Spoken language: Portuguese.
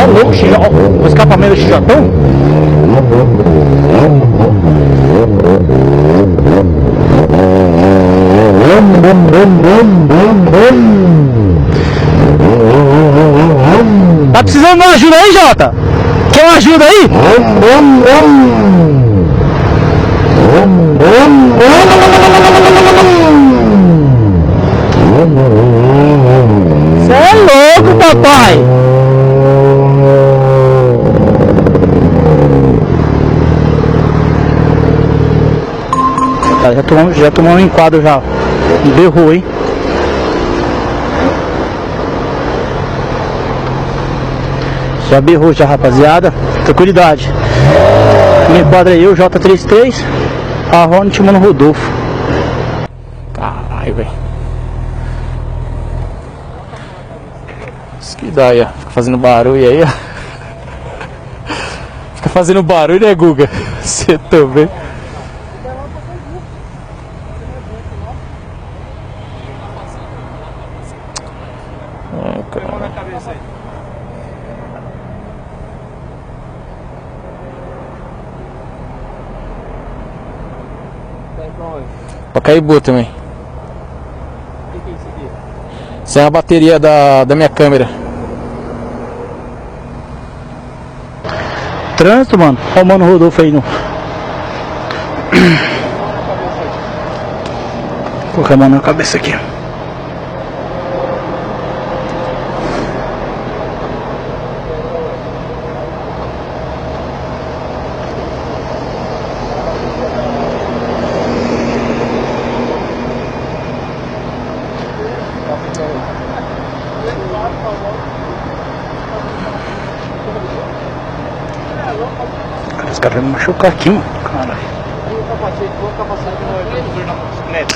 louco, o escapamento do XJ. Tá precisando de uma ajuda aí, Jota? Quer uma ajuda aí? Cê é louco, papai! Tá, já tomou um enquadro já. Berrou, hein? Já berrou já, rapaziada. Tranquilidade. Me enquadra aí o J33, a Hornet, mano, Rodolfo. Caralho, velho. Isso que dá aí, ó. Fica fazendo barulho aí, ó. Fica fazendo barulho, né, Guga? Você também. Pegou na cabeça aí. Pacaembu também. O que é isso aqui? Isso é a bateria da minha câmera. Trânsito, mano. Olha o mano Rodolfo aí no. Vou colocar a mão na cabeça aqui. Os caras vão me machucar aqui, mano. Caralho. Vou capacete, vou capacete no retrovisor na bicicleta.